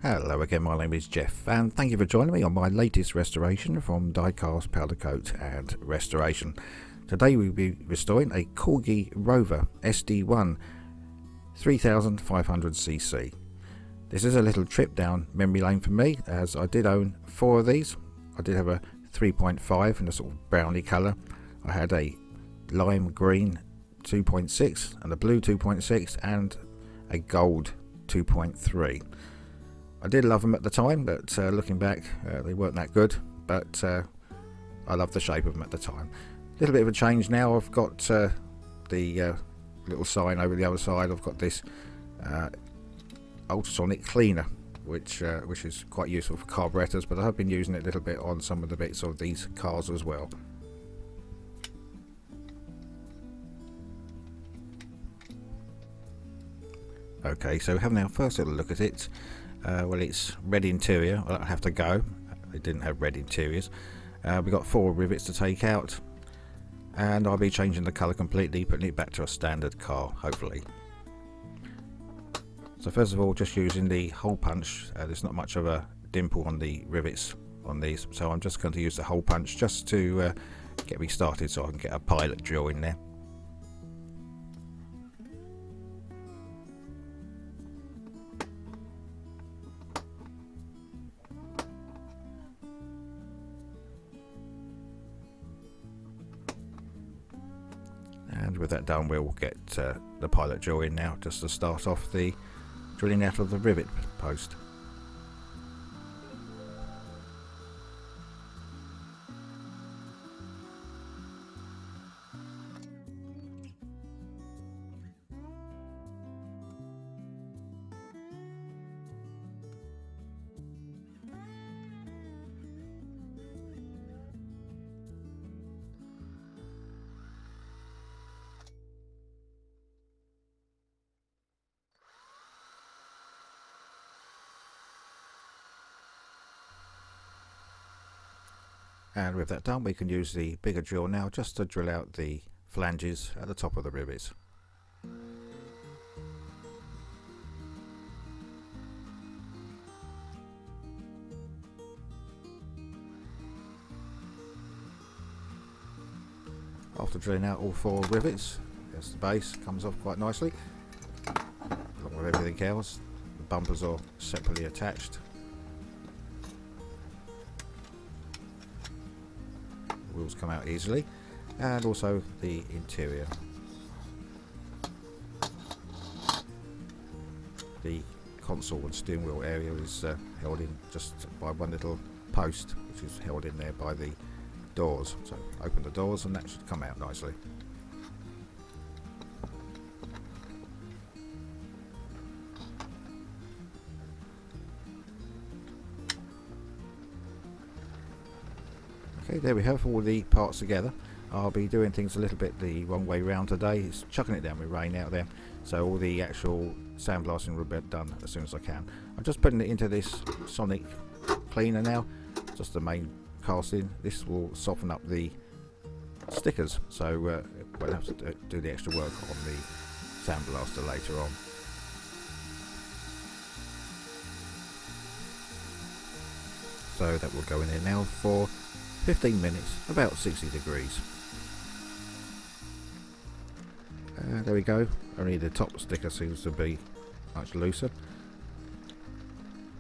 Hello again, my name is Jeff and thank you for joining me on my latest restoration from Diecast Powder Coat and Restoration. Today we'll be restoring a Corgi Rover SD1 3500cc. This is a little trip down memory lane for me, as I did own 4 of these. I did have a 3.5 in a sort of browny colour. I had a lime green 2.6 and a blue 2.6 and a gold 2.3. I did love them at the time, but looking back, they weren't that good. But I loved the shape of them at the time. A little bit of a change now. I've got the little sign over the other side. I've got this ultrasonic cleaner, which is quite useful for carburetors. But I have been using it a little bit on some of the bits of these cars as well. Okay, so having our first little look at it. Well, it's red interior. I have to go. They didn't have red interiors. We've got 4 rivets to take out, and I'll be changing the colour completely, putting it back to a standard car, hopefully. So first of all, just using the hole punch. There's not much of a dimple on the rivets on these, so I'm just going to use the hole punch just to get me started, so I can get a pilot drill in there. And with that done, we'll get the pilot drill in now, just to start off the drilling out of the rivet post. And with that done, we can use the bigger drill now just to drill out the flanges at the top of the rivets. After drilling out all 4 rivets, there's the base, comes off quite nicely, along with everything else. The bumpers are separately attached. Wheels come out easily, and also the interior. The console and steering wheel area is held in just by one little post, which is held in there by the doors. So open the doors and that should come out nicely. Okay, there we have all the parts together. I'll be doing things a little bit the wrong way round today. It's chucking it down with rain out there, so all the actual sandblasting will be done as soon as I can. I'm just putting it into this sonic cleaner now, just the main casting. This will soften up the stickers, so we'll have to do the extra work on the sandblaster later on. So that will go in there now for 15 minutes, about 60 degrees. There we go. Only the top sticker seems to be much looser,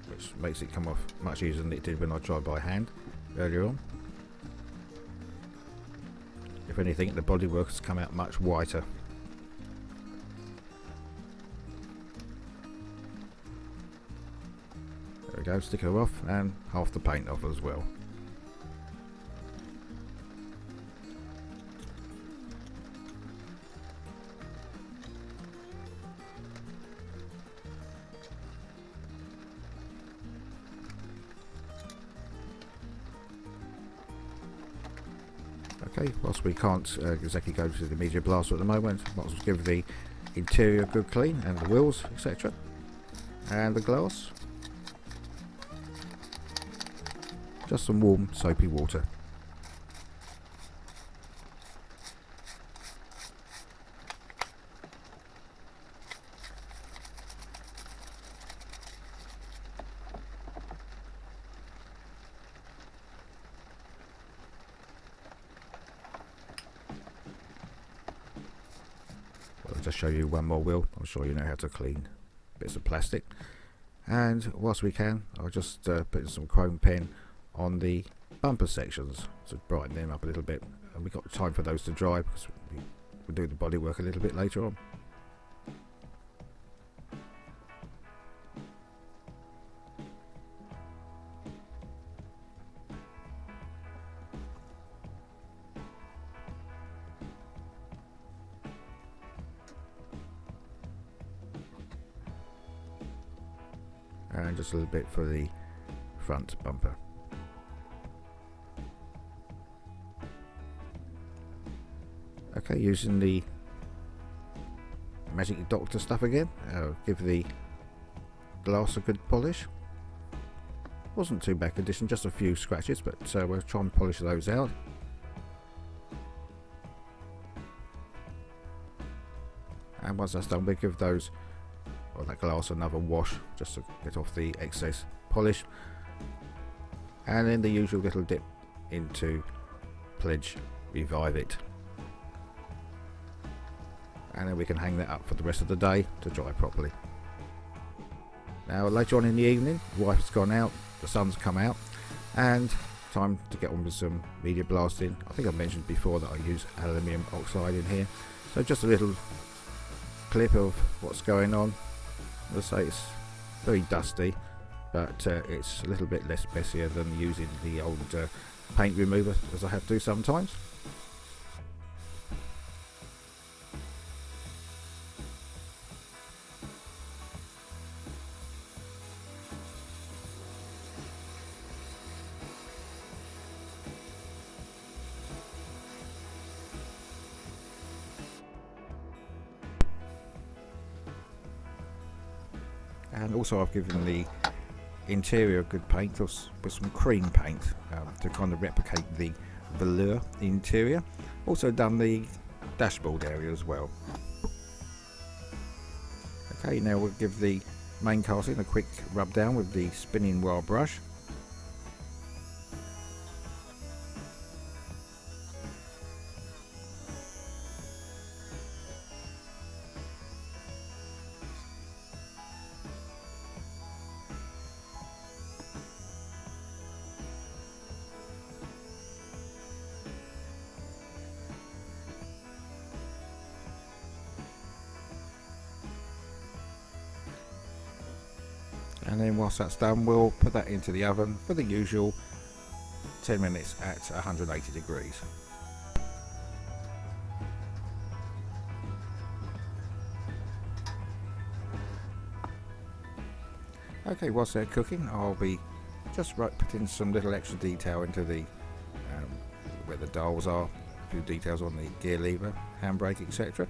which makes it come off much easier than it did when I tried by hand earlier on. If anything, the bodywork has come out much whiter. There we go, sticker off, and half the paint off as well. Okay, whilst we can't exactly go to the media blaster at the moment, might as well give the interior a good clean, and the wheels, etc. And the glass. Just some warm soapy water. just show you one more wheel. I'm sure you know how to clean bits of plastic. And whilst we can, I'll just put some chrome pen on the bumper sections to brighten them up a little bit. And we've got time for those to dry because we'll do the body work a little bit later on. And just a little bit for the front bumper. Okay, using the Magic Doctor stuff again, give the glass a good polish. Wasn't too bad condition, just a few scratches, but we'll try and polish those out. And once that's done, we'll give those, or that glass, another wash just to get off the excess polish, and then the usual little dip into Pledge Revive It, and then we can hang that up for the rest of the day to dry properly. Now later on in the evening, the wife's gone out, the sun's come out, and time to get on with some media blasting. I think I mentioned before that I use aluminium oxide in here, so just a little clip of what's going on. As I say, it's very dusty, but it's a little bit less messier than using the old paint remover, as I have to sometimes. And also I've given the interior a good paint with some cream paint to kind of replicate the velour interior. Also done the dashboard area as well. Okay, now we'll give the main casting a quick rub down with the spinning wire brush. And then whilst that's done, we'll put that into the oven for the usual 10 minutes at 180 degrees. Okay, whilst they're cooking, I'll be just putting some little extra detail into the where the dials are, a few details on the gear lever, handbrake, etc.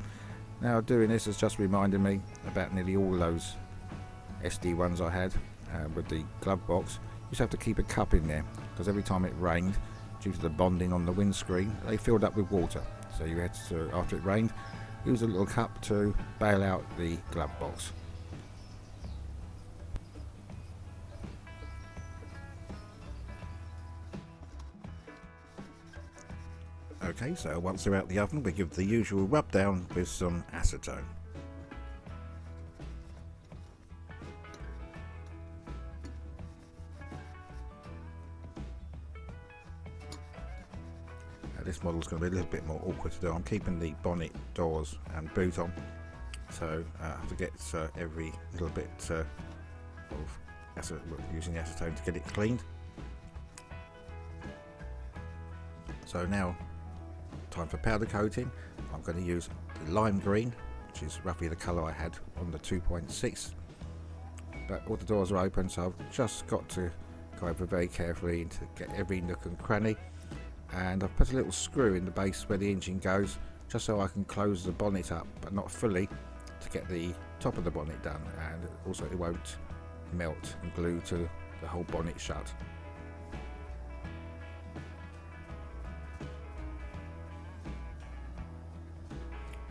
Now doing this has just reminded me about nearly all those SD1s I had with the glove box. You just have to keep a cup in there because every time it rained, due to the bonding on the windscreen, they filled up with water. So you had to, after it rained, use a little cup to bail out the glove box. Okay, so once they're out the oven, we give the usual rub down with some acetone. This model's going to be a little bit more awkward to do. I'm keeping the bonnet, doors and boot on, so I have to get every little bit of using the acetone to get it cleaned. So now, time for powder coating. I'm going to use the lime green, which is roughly the colour I had on the 2.6, but all the doors are open, so I've just got to go over very carefully to get every nook and cranny. And I've put a little screw in the base where the engine goes, just so I can close the bonnet up, but not fully, to get the top of the bonnet done, and also it won't melt and glue to the whole bonnet shut.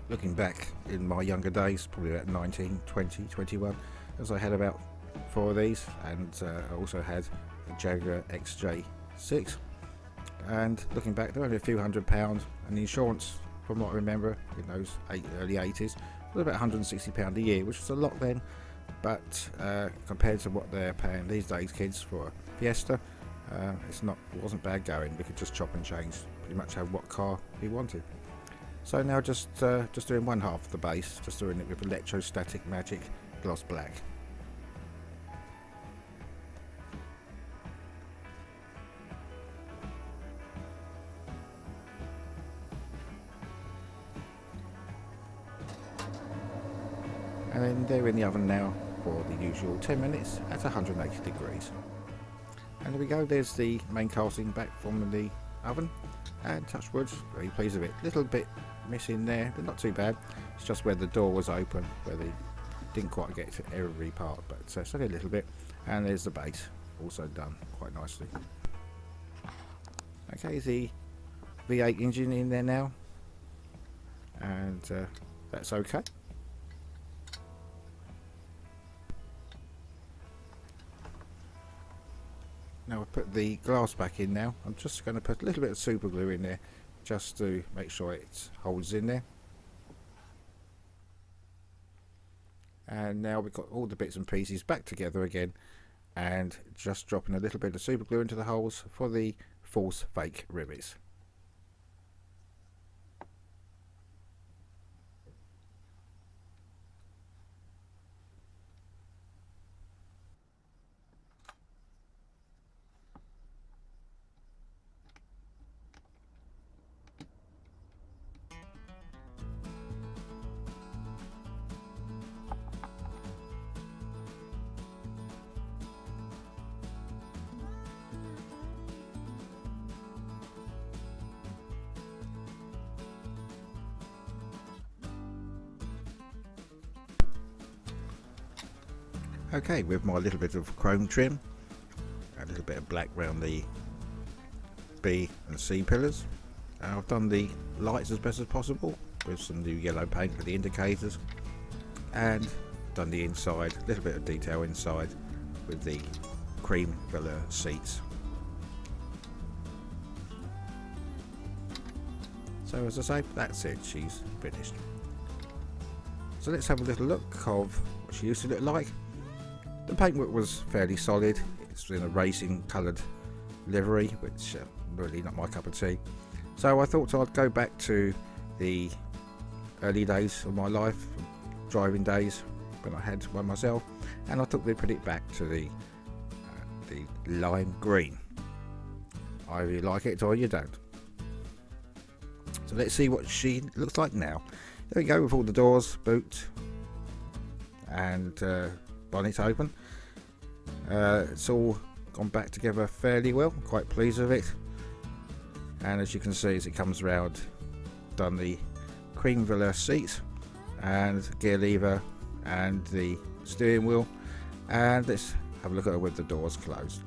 Looking back in my younger days, probably about 19, 20, 21, as I had about 4 of these, and I also had a Jaguar XJ6. And looking back, they're only a few £100, and the insurance, from what I remember in those early 80s, It was about £160 a year, which was a lot then, but compared to what they're paying these days, kids, for a Fiesta, it wasn't bad going. We could just chop and change, pretty much have what car we wanted. So now just doing one half of the base, just doing it with electrostatic magic gloss black. And then they're in the oven now for the usual 10 minutes at 180 degrees. And there we go, there's the main casting back from the oven, and touch wood, very pleased with it. Little bit missing there, but not too bad. It's just where the door was open, where they didn't quite get to every part, but it's only a little bit. And there's the base, also done quite nicely. Okay, the V8 engine in there now, and that's okay. Now I've put the glass back in now. I'm just going to put a little bit of super glue in there just to make sure it holds in there. And now we've got all the bits and pieces back together again, and just dropping a little bit of super glue into the holes for the false fake rivets. Okay, with my little bit of chrome trim, a little bit of black around the B and C pillars. I've done the lights as best as possible with some new yellow paint for the indicators, and done the inside, a little bit of detail inside with the cream velour seats. So as I say, that's it, she's finished. So let's have a little look of what she used to look like. The paintwork was fairly solid. It's in a racing coloured livery, which really not my cup of tea. So I thought I'd go back to the early days of my life, driving days when I had one myself, and I thought we'd put it back to the lime green. Either you like it or you don't. So let's see what she looks like now. There we go, with all the doors, boot and bonnet open. It's all gone back together fairly well, quite pleased with it. And as you can see, as it comes round, done the cream velour seat and gear lever and the steering wheel, and let's have a look at it with the doors closed.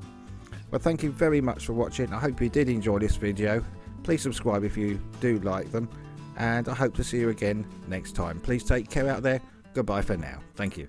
Well, thank you very much for watching. I hope you did enjoy this video. Please subscribe if you do like them, and I hope to see you again next time. Please take care out there. Goodbye for now. Thank you.